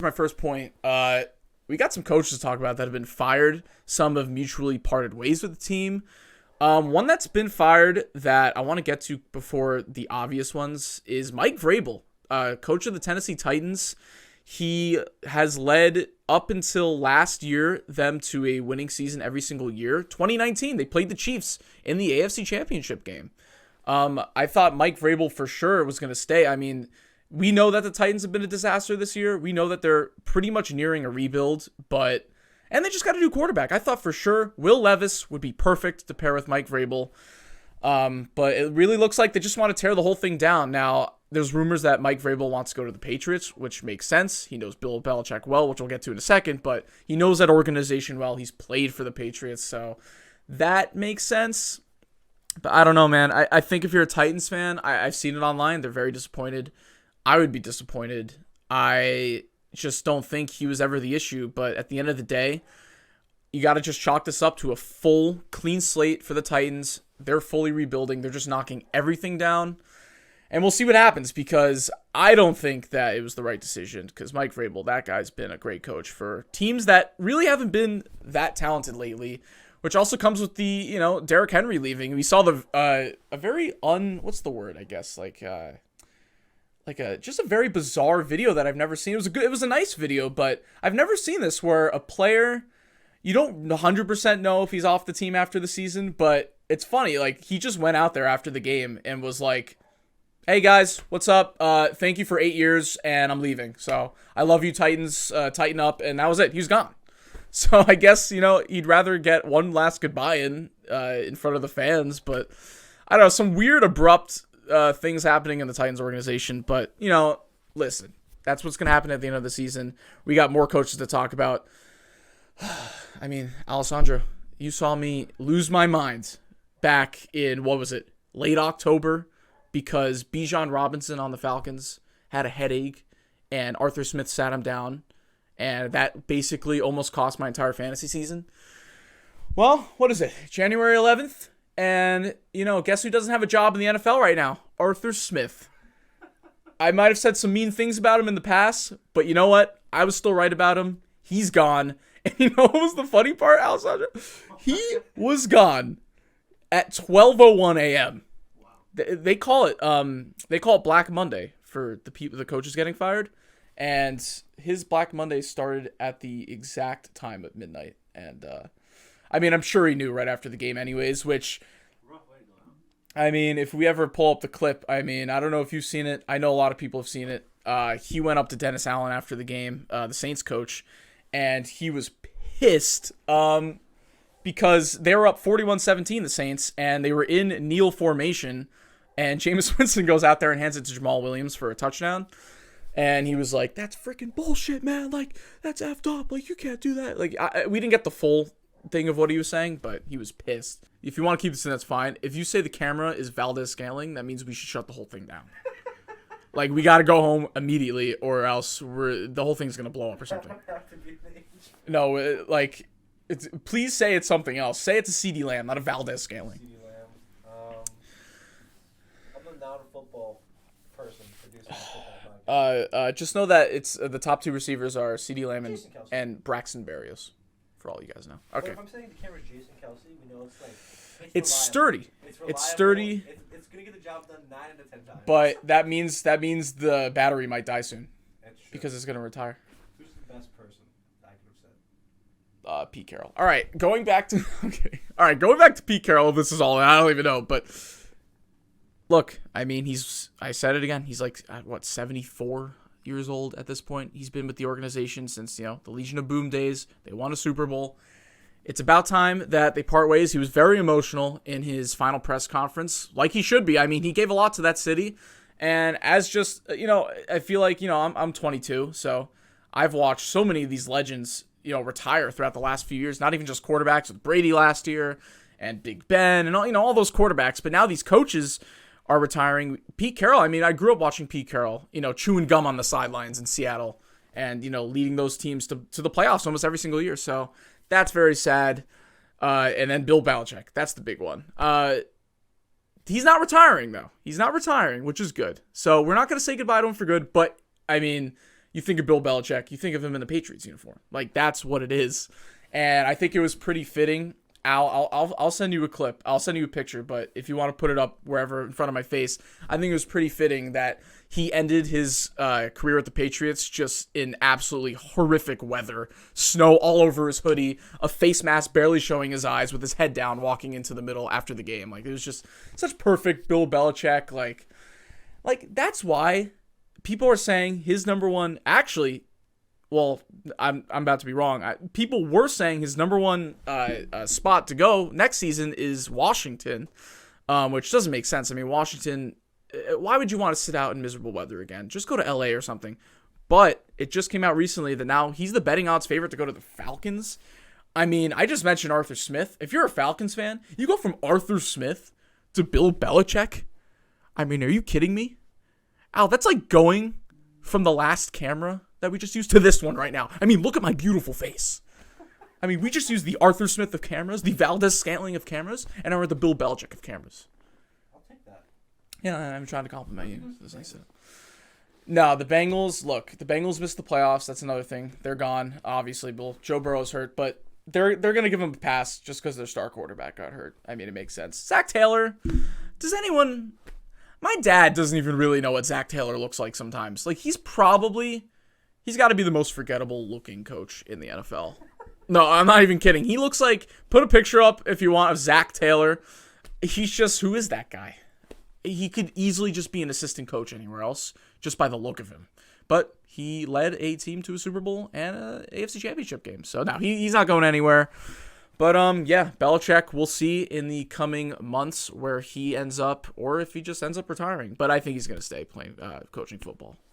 My first point, we got some coaches to talk about that have been fired. Some have mutually parted ways with the team. One that's been fired that I want to get to before the obvious ones is Mike Vrabel, coach of the Tennessee Titans. He has led up until last year them to a winning season every single year. 2019, they played the Chiefs in the AFC Championship game. I thought Mike Vrabel for sure was going to stay. I mean, we know that the Titans have been a disaster this year. We know that they're pretty much nearing a rebuild, and they just got a new quarterback. I thought for sure Will Levis would be perfect to pair with Mike Vrabel. But it really looks like they just want to tear the whole thing down. Now, there's rumors that Mike Vrabel wants to go to the Patriots, which makes sense. He knows Bill Belichick well, which we'll get to in a second, but he knows that organization well. He's played for the Patriots, so that makes sense. But I don't know, man. I think if you're a Titans fan, I've seen it online. They're very disappointed. I would be disappointed. I just don't think he was ever the issue. But at the end of the day, you got to just chalk this up to a full, clean slate for the Titans. They're fully rebuilding. They're just knocking everything down. And we'll see what happens, because I don't think that it was the right decision, because Mike Vrabel, that guy's been a great coach for teams that really haven't been that talented lately, which also comes with the, Derrick Henry leaving. We saw a very what's the word, I guess, just a very bizarre video that I've never seen. It was a nice video, but I've never seen this where a player, you don't 100% know if he's off the team after the season, but it's funny. Like, he just went out there after the game and was like, "Hey guys, what's up? Thank you for 8 years, and I'm leaving. So I love you, Titans. Tighten up." And that was it. He was gone. So I guess, he'd rather get one last goodbye in front of the fans. But I don't know, some weird, abrupt things happening in the Titans organization. But, listen, that's what's going to happen at the end of the season. We got more coaches to talk about. I mean, Alessandro, you saw me lose my mind back in, late October, because Bijan Robinson on the Falcons had a headache and Arthur Smith sat him down, and that basically almost cost my entire fantasy season. Well, what is it? January 11th? And, guess who doesn't have a job in the NFL right now? Arthur Smith. I might have said some mean things about him in the past, but you know what? I was still right about him. He's gone. And you know what was the funny part, Alessandro? He was gone at 12:01 a.m. They call it Black Monday for the coaches getting fired, and his Black Monday started at the exact time of midnight. And I'm sure he knew right after the game, anyways. Which, if we ever pull up the clip, I don't know if you've seen it. I know a lot of people have seen it. He went up to Dennis Allen after the game, the Saints coach, and he was pissed. Because they were up 41-17, the Saints, and they were in kneel formation. And Jameis Winston goes out there and hands it to Jamal Williams for a touchdown. And he was like, "That's freaking bullshit, man. Like, that's effed up. Like, you can't do that." Like, we didn't get the full thing of what he was saying, but he was pissed. If you want to keep this in, that's fine. If you say the camera is Valdez Scaling, that means we should shut the whole thing down. Like, we got to go home immediately, or else the whole thing's going to blow up or something. No, please say it's something else. Say it's a CD Lamb, not a Valdez Scaling. I'm not a football person producing football. Just know that it's the top two receivers are CD Lamb and Braxton Berrios, for all you guys know. Okay. But if I'm saying the camera's Jason Kelsey, we know it's sturdy. It's sturdy. It's gonna get the job done 9 out of 10 times. But that means the battery might die soon. That's true. Because it's gonna retire. Who's the best person I could have said? Pete Carroll. All right, going back to Pete Carroll. This is all I don't even know, but look, I said it again. He's like 74 years old at this point. He's been with the organization since the Legion of Boom days. They won a Super Bowl. It's about time that they part ways. He was very emotional in his final press conference, like he should be. He gave a lot to that city, and as just I feel like I'm 22, so I've watched so many of these legends retire throughout the last few years. Not even just quarterbacks, with Brady last year and Big Ben and all those quarterbacks, but now these coaches are retiring. Pete Carroll, I grew up watching Pete Carroll, chewing gum on the sidelines in Seattle and, leading those teams to the playoffs almost every single year. So that's very sad. And then Bill Belichick, that's the big one. He's not retiring, though. He's not retiring, which is good. So we're not going to say goodbye to him for good, but, you think of Bill Belichick, you think of him in the Patriots uniform. Like, that's what it is. And I think it was pretty fitting. I'll send you a clip. I'll send you a picture, but if you want to put it up wherever in front of my face, I think it was pretty fitting that he ended his career at the Patriots just in absolutely horrific weather. Snow all over his hoodie, a face mask barely showing his eyes with his head down walking into the middle after the game. Like, it was just such perfect Bill Belichick. Like that's why people are saying his number one, actually, well, I'm about to be wrong. People were saying his number one spot to go next season is Washington, which doesn't make sense. I mean, Washington, why would you want to sit out in miserable weather again? Just go to LA or something. But it just came out recently that now he's the betting odds favorite to go to the Falcons. I mean, I just mentioned Arthur Smith. If you're a Falcons fan, you go from Arthur Smith to Bill Belichick. I mean, are you kidding me? Al, that's like going from the last camera that we just used to this one right now. I mean, look at my beautiful face. I mean, we just used the Arthur Smith of cameras, the Valdez Scantling of cameras, and now we're the Bill Belichick of cameras. I'll take that. Yeah, I'm trying to compliment you. That's nice. No, the Bengals missed the playoffs. That's another thing. They're gone. Obviously, Joe Burrow's hurt, but they're going to give him a pass just because their star quarterback got hurt. I mean, it makes sense. Zach Taylor, my dad doesn't even really know what Zach Taylor looks like sometimes. Like, he's got to be the most forgettable looking coach in the NFL. No, I'm not even kidding. He looks like, put a picture up if you want of Zach Taylor. He's just, who is that guy? He could easily just be an assistant coach anywhere else just by the look of him. But he led a team to a Super Bowl and a AFC Championship game. So now he's not going anywhere. But yeah, Belichick, we'll see in the coming months where he ends up or if he just ends up retiring. But I think he's going to stay playing coaching football.